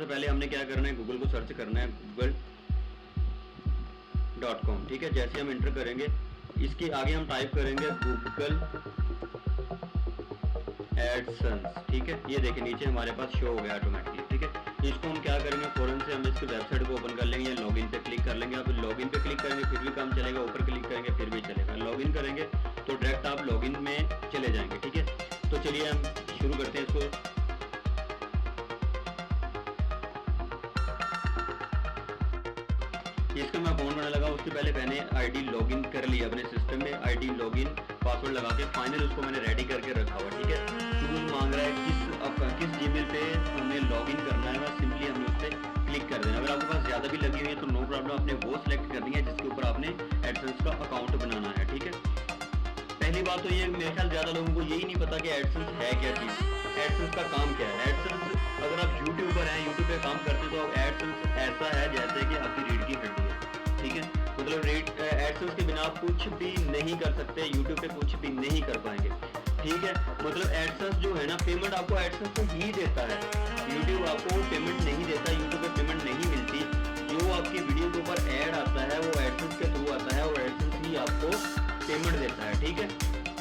सबसे पहले हमने क्या करना है, गूगल को सर्च करना है, google.com। ठीक है, जैसे हम इंटर करेंगे इसके आगे हम टाइप करेंगे गूगल एडसेंस। ठीक है, ये देखिए नीचे हमारे पास शो हो गया ऑटोमेटिकली। ठीक है, इसको हम क्या करेंगे, फौरन से हम इसकी वेबसाइट को ओपन कर लेंगे, लॉगिन पे क्लिक कर लेंगे। आप लॉगिन पे क्लिक करेंगे फिर भी काम चलेगा, ऊपर क्लिक करेंगे फिर भी चलेगा। लॉगिन करेंगे तो डायरेक्ट आप लॉगिन में चले जाएंगे। ठीक है, तो चलिए हम शुरू करते हैं इसको। इसका मैं अकाउंट बनाने लगा, उससे पहले मैंने आईडी लॉगिन कर लिया अपने सिस्टम में। आईडी लॉगिन पासवर्ड लगा के फाइनल उसको मैंने रेडी करके रखा हुआ। ठीक है, टूल मांग रहा है किस जीमेल पे हमें लॉगिन करना है, बस सिंपली हमें उस पर क्लिक कर देना। अगर आपके पास ज़्यादा भी लगी हुई है तो नो प्रॉब्लम, आपने वो सिलेक्ट करनी है जिसके ऊपर आपने एडसेंस का अकाउंट बनाना है। ठीक है, पहली बात तो ये मेरे ख्याल ज़्यादा लोगों को यही नहीं पता कि एडसेंस है क्या चीज़, एडसेंस का काम क्या है। एडसेंस अगर आप यूट्यूबर हैं, यूट्यूब पे काम करते हैं तो एडसेंस ऐसा है जैसे कि आपकी रीढ़ की हड्डी है। ठीक है, मतलब एडसेंस के बिना आप कुछ भी नहीं कर सकते, यूट्यूब पे कुछ भी नहीं कर पाएंगे। ठीक है, मतलब एडसेंस जो है ना, पेमेंट आपको एडसेंस से ही देता है, यूट्यूब आपको पेमेंट नहीं देता, यूट्यूब पे पेमेंट नहीं मिलती। जो आपकी वीडियो के ऊपर ऐड आता है वो एडसेंस के थ्रू आता है और एडसेंस ही आपको पेमेंट देता है। ठीक है,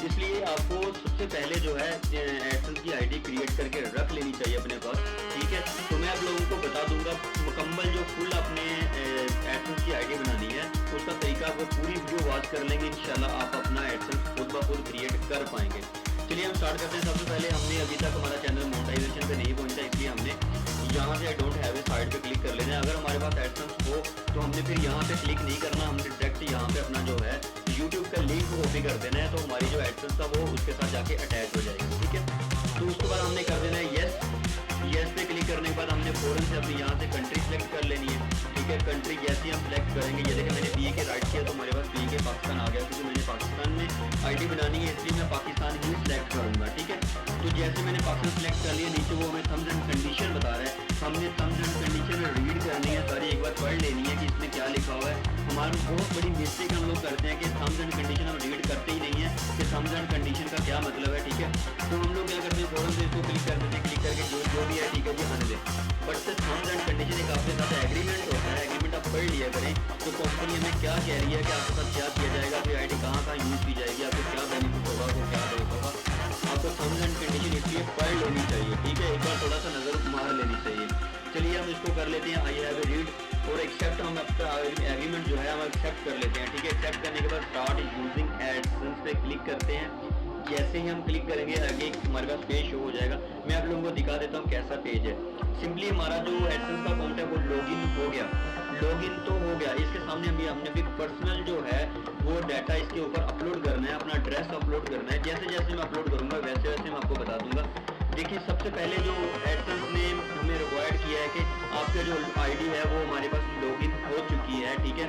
इसलिए आपको सबसे पहले जो है एडसेंस की आईडी क्रिएट करके रख लेनी चाहिए अपने पास। ठीक है, तो मैं आप लोगों को बता दूंगा मुकम्मल जो फुल अपने एडसेंस की आईडी बनानी है उसका तरीका। आपको पूरी वीडियो वॉच कर लेंगे, इंशाल्लाह आप अपना एडसेंस खुद ब खुद क्रिएट कर पाएंगे। चलिए हम स्टार्ट करते हैं। सबसे पहले हमने अभी तक हमारा चैनल मोनेटाइजेशन पे नहीं पहुंचा, इसलिए हमने यहाँ से I don't have a side पे क्लिक कर लेना है। अगर हमारे पास एडसेंस हो तो हमने फिर यहाँ पे क्लिक नहीं करना, हमने डायरेक्ट यहाँ पे अपना जो है यूट्यूब का लिंक कॉपी कर देना है, तो हमारी जो एडसेंस था वो उसके साथ जाके अटैच हो जाएगी। ठीक है, तो उसके बाद हमने कर देना है यस। यस पे क्लिक करने के बाद हमने फौरन से अपनी यहाँ से कंट्री सेलेक्ट कर लेनी है। ठीक है, कंट्री जैसे ही हम सेलेक्ट करेंगे, ये देखिए मैंने पी के राइट किया तो हमारे पास पी के पाकिस्तान आ गया, क्योंकि मैंने पाकिस्तान में आईडी बनानी है इसलिए मैं पाकिस्तान ही सिलेक्ट करूँगा। ठीक है, तो जैसे मैंने पाकिस्तान सेलेक्ट कर लिया, नीचे वो हमें टर्म्स एंड कंडीशन बता रहा है, हमने टर्म्स एंड कंडीशन रीड करनी है सारी, एक बार पढ़ लेनी है कि इसमें क्या लिखा हुआ है। हमारी बहुत बड़ी मिस्टेक हम लोग करते हैं कि टर्म्स एंड कंडीशन हम रीड करते ही नहीं है कि टर्म्स एंड कंडीशन का क्या मतलब है। ठीक है, तो हम लोग क्या करते हैं, फौरन से इसको क्लिक कर देते हैं, क्लिक करके जो भी है ठीक है जी आने दें। बट टर्म्स एंड कंडीशन एक आपके साथ एग्रीमेंट होता है, एग्रीमेंट आप पढ़ लिया करें तो कंपनी हमें क्या कह रही है कि आपके साथ क्या किया जाएगा, फिर आईडी कहाँ कहाँ यूज़ की जाएगी, आपको क्या बेनिफिट होगा, आपको क्या बेनिफिट होगा, आपको टर्म्स एंड कंडीशन इसलिए पढ़ लेनी चाहिए। ठीक है, एक बार थोड़ा सा नज़र मार लेनी चाहिए। चलिए हम इसको कर लेते हैं आई हैव ए रीड और एक्सेप्ट, हम अपना एग्रीमेंट जो है हम एक्सेप्ट कर लेते हैं। ठीक है, एक्सेप्ट करने के बाद स्टार्ट यूजिंग एडसेंस पे क्लिक करते हैं। जैसे ही हम क्लिक करेंगे आगे हमारे पास पेज शो हो जाएगा। मैं आप लोगों को दिखा देता हूँ कैसा पेज है। सिंपली हमारा जो एडसेंस का अकाउंट है वो लॉगिन हो गया, लॉगिन तो हो गया। इसके सामने हमने भी पर्सनल जो है वो डाटा इसके ऊपर अपलोड करना है, अपना एड्रेस अपलोड करना है। जैसे जैसे मैं अपलोड करूँगा वैसे वैसे मैं आपको बता दूंगा। देखिए सबसे पहले जो एडसेंस ने हमें रिक्वायर्ड किया है कि आपका जो आईडी है वो हमारे पास लॉगिन हो चुकी है। ठीक है,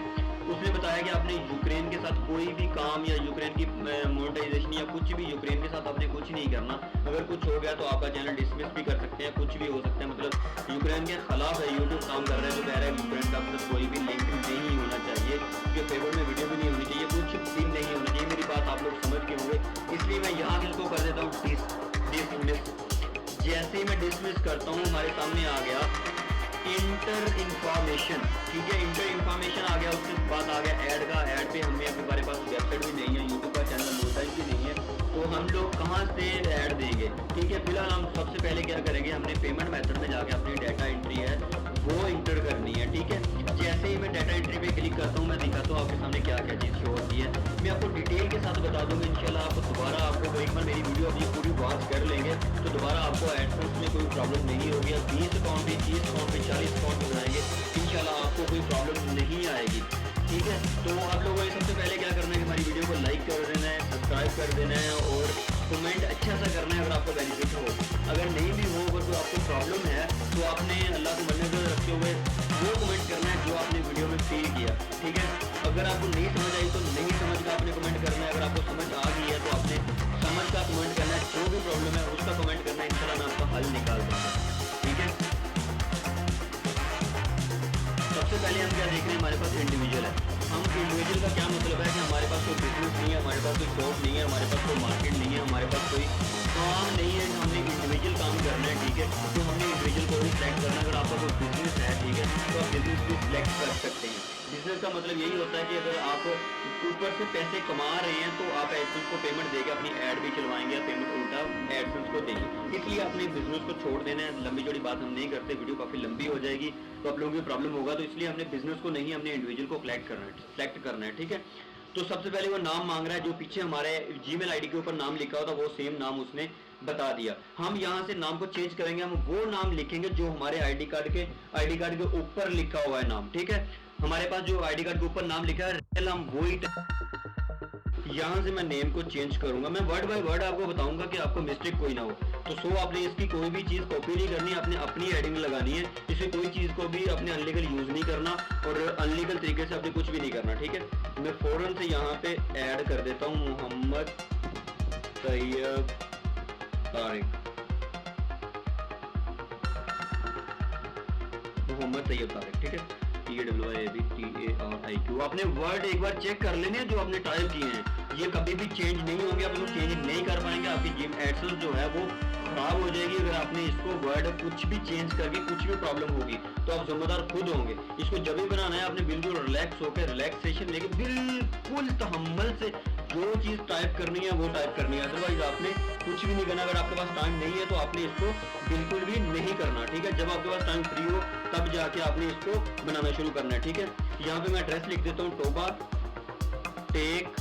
उसने बताया कि आपने यूक्रेन के साथ कोई भी काम या यूक्रेन की मोनेटाइजेशन या कुछ भी यूक्रेन के साथ आपने कुछ नहीं करना। अगर कुछ हो गया तो आपका चैनल डिसमिस भी कर सकते हैं, कुछ भी हो सकता है। मतलब यूक्रेन के खिलाफ है यूट्यूब काम कर रहा है, जो कह रहा है यूक्रेन का मतलब कोई भी लिंक नहीं होना चाहिए, उसके फेवर में वीडियो भी नहीं होनी चाहिए, कुछ भी नहीं होना चाहिए। मेरी बात आप लोग समझ के होंगे, इसलिए मैं यहाँ इसको कर देता हूँ डिसमिस। जैसे ही मैं डिसमिस करता हूँ हमारे सामने आ गया इंटर इंफॉर्मेशन। ठीक है, इंटर इंफॉर्मेशन आ गया, उसके बाद आ गया ऐड का। ऐड पे हमें हमारे पास वेबसाइट भी नहीं है, यूट्यूब का चैनल मोनेटाइज भी नहीं है, तो हम लोग कहाँ से ऐड देंगे। ठीक है, फिलहाल हम सबसे पहले क्या करेंगे, हमने पेमेंट मेथड में जाके अपनी डाटा एंट्री है वो इंटर करनी है। ठीक है, जैसे ही मैं डाटा एंट्री पे क्लिक करता हूँ मैं दिखाता हूँ आपके सामने क्या क्या चीज़ शो होती है। मैं आपको डिटेल के साथ बता दूंगा इंशाल्लाह। आपको दोबारा आपको एक बार मेरी वीडियो अभी पूरी वॉच कर लेंगे तो दोबारा आपको एडसेंस में कोई प्रॉब्लम नहीं होगी। आप 20 अकाउंट पे 30 अकाउंट पे 40 अकाउंट पे बनाएंगे इंशाल्लाह आपको कोई प्रॉब्लम नहीं आएगी। ठीक है, तो आप लोगों को सबसे पहले क्या करना है कि हमारी वीडियो को लाइक कर देना है, सब्सक्राइब कर देना है और कमेंट अच्छा सा करना है अगर आपको बेनिफिट हो। अगर नहीं भी हो, अगर कोई आपको प्रॉब्लम है तो आपने अल्लाह को मद्देनजर रखते हुए वो कमेंट करना है जो आपने वीडियो में फील किया। ठीक है, अगर आपको नहीं समझ आई तो नहीं समझ का आपने कमेंट करना है, अगर आपको समझ आ गई है तो आपने समझ का कमेंट करना है, जो भी प्रॉब्लम है उसका कमेंट करना है, इंशाल्लाह मैं आपका हल निकाल दूंगा। ठीक है, सबसे पहले हम क्या देख रहे हैं, हमारे पास इंडिविजुअल है। हम इंडिविजुअल का क्या मतलब है कि हमारे पास कोई बिजनेस नहीं है, हमारे पास कोई शॉप नहीं है, हमारे पास कोई मार्केट नहीं है, हमारे पास कोई काम नहीं है, हमने इंडिविजुअल काम करना है। ठीक है, तो हमने इंडिविजुअल को ही सिलेक्ट करना है। अगर आपका कोई तो आप बिजनेस को सिलेक्ट कर सकते हैं। बिजनेस का मतलब यही होता है कि अगर आप ऊपर से पैसे कमा रहे हैं तो आप एडसेंस को पेमेंट देके अपनी ऐड भी चलवाएंगे या पेमेंट उल्टा एडसेंस को देंगे। इसलिए अपने बिजनेस को छोड़ देना है। लंबी चौड़ी बात हम नहीं करते, वीडियो काफ़ी लंबी हो जाएगी तो आप लोगों की प्रॉब्लम होगा, तो इसलिए हमने बिजनेस को नहीं, हमने इंडिविजुअल को सेलेक्ट करना है, ठीक है। तो सबसे पहले वो नाम मांग रहा है, जो पीछे हमारे जीमेल आईडी के ऊपर नाम लिखा होता वो सेम नाम उसने बता दिया। हम यहाँ से नाम को चेंज करेंगे, हम वो नाम लिखेंगे जो हमारे आईडी कार्ड के ऊपर लिखा हुआ है नाम, ठीक है। हमारे पास जो आईडी कार्ड के ऊपर नाम लिखा है हम वही यहाँ से मैं नेम को चेंज करूंगा। मैं वर्ड बाय वर्ड आपको बताऊंगा कि आपको मिस्टेक कोई ना हो। तो आपने इसकी कोई भी चीज कॉपी नहीं करनी, आपने अपनी हेडिंग लगानी है। इसमें कोई चीज को भी अपने अनलीगल यूज नहीं करना और अनलीगल तरीके से आपने कुछ भी नहीं करना, ठीक है। मैं फौरन से यहाँ पे ऐड कर देता हूँ मोहम्मद तैयब तारिक, ठीक है। TARIQ। आपने वर्ड एक बार चेक कर लेने जो आपने टाइप किए हैं, ये कभी भी चेंज नहीं होंगे, आप लोग चेंज नहीं कर पाएंगे। आपकी जिम एडसेंस जो है वो खराब हो जाएगी अगर आपने इसको वर्ड कुछ भी चेंज करके कुछ भी प्रॉब्लम होगी तो आप जिम्मेदार खुद होंगे। इसको जब भी बनाना है आपने बिल्कुल रिलैक्स होकर रिलैक्सेशन लेके बिल्कुल तहम्मुल से जो चीज टाइप करनी है वो टाइप करनी है, अदरवाइज आपने कुछ भी नहीं करना। अगर आपके पास टाइम नहीं है तो आपने इसको बिल्कुल भी नहीं करना, ठीक है। जब आपके पास टाइम फ्री हो तब जाके आपने इसको बनाना शुरू करना है, ठीक है। यहाँ पे मैं एड्रेस लिख देता हूँ टोबा टेक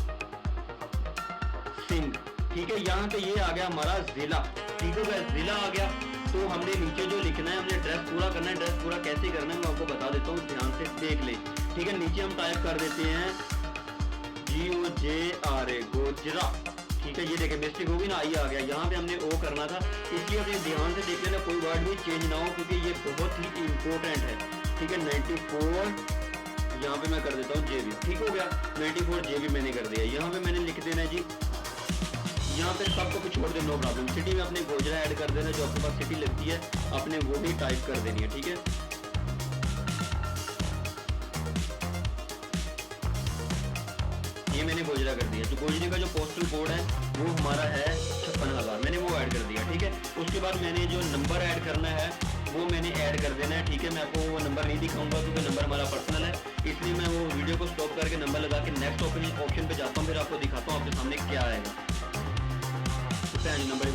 सिंह, ठीक है। यहाँ पे ये आ गया हमारा जिला, ठीक है, जिला आ गया। तो हमने नीचे जो लिखना है, हमने एड्रेस पूरा करना है। एड्रेस पूरा कैसे करना है मैं आपको बता देता हूँ, ध्यान से देख लें, ठीक है। नीचे हम टाइप कर देते हैं GOJRA गोजरा, ठीक है। ये देखें मिस्टेक होगी ना, आई आ गया। यहाँ पे हमने ओ करना था, इसलिए अपने ध्यान से देख लेना कोई वर्ड भी चेंज ना हो क्योंकि ये बहुत ही इंपॉर्टेंट है, ठीक है। 94 यहाँ पे मैं कर देता हूँ JB, ठीक हो गया। 94 JB मैंने कर दिया। यहाँ पे मैंने लिख देना है जी, यहाँ पे सबको कुछ छोड़ दे, नो प्रॉब्लम। सिटी में अपने गोजरा ऐड कर देना, जो आपके पास सिटी लगती है अपने वो भी टाइप कर देनी है, ठीक है। ये मैंने गोजरा कर दिया। जो गोजरे का जो पोस्टल कोड है वो हमारा है 56,000, मैंने वो ऐड कर दिया, ठीक है। उसके बाद मैंने जो नंबर ऐड करना है वो मैंने ऐड कर देना है, ठीक है। मैं आपको वो नंबर नहीं दिखाऊंगा क्योंकि नंबर हमारा पर्सनल है, इसलिए मैं वो वीडियो को स्टॉप करके नंबर लगा के नेक्स्ट ऑप्शन पे जाता हूँ, फिर आपको दिखाता हूँ आपके सामने क्या आएगा। नंबर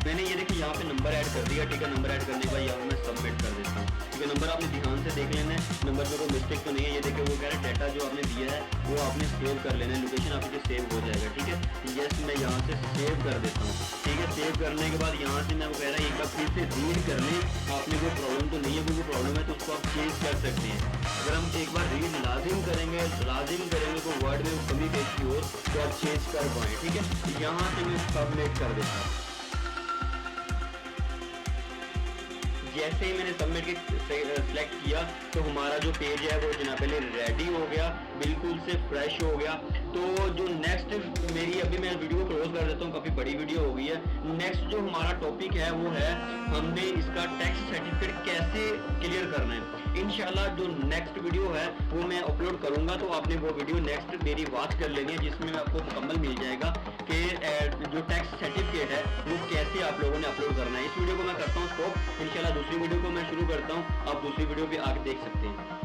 मैंने ये देखिए यहाँ पे नंबर ऐड कर दिया, ठीक है। नंबर ऐड करने के बाद यहाँ मैं सबमिट कर देता हूँ, ठीक है। नंबर आपने ध्यान से देख लेना है, नंबर में कोई मिस्टेक तो नहीं है। ये देखिए वो कह रहा है डाटा जो आपने दिया है वो आपने सेव कर लेना है, लोकेशन आपकी सेव हो जाएगा, ठीक है। यस मैं यहाँ से सेव कर देता हूँ, ठीक है। सेव करने के बाद यहाँ से मैं वो कह रहा है एक बार फिर से रीड कर लें, आपने कोई प्रॉब्लम तो नहीं है, कोई प्रॉब्लम है तो उसको आप चेंज कर सकते हैं। अगर हम एक बार रीड लाजिम करेंगे तो वर्ड में कमी पेशी हो तो आप चेंज कर पाएँ, ठीक है। यहाँ से मैं सबमिट कर देता हूँ। जैसे ही मैंने सबमिट के सिलेक्ट किया तो हमारा जो पेज है वो जनाब पहले रेडी हो गया, बिल्कुल से फ्रेश हो गया। तो जो नेक्स्ट मेरी अभी मैं वीडियो को क्लोज कर देता हूँ, काफ़ी बड़ी वीडियो हो गई है। नेक्स्ट जो हमारा टॉपिक है वो है हमने इसका टैक्स सर्टिफिकेट कैसे क्लियर करना है। इंशाल्लाह जो नेक्स्ट वीडियो है वो मैं अपलोड करूंगा, तो आपने वो वीडियो नेक्स्ट मेरी वॉच कर लेनी है जिसमें आपको मुकम्मल मिल जाएगा कि जो टैक्स सर्टिफिकेट है वो कैसे आप लोगों ने अपलोड करना है। इस वीडियो को मैं करता हूँ स्टॉप, इंशाल्लाह दूसरी वीडियो को मैं शुरू करता हूँ, आप दूसरी वीडियो भी आगे देख सकते हैं।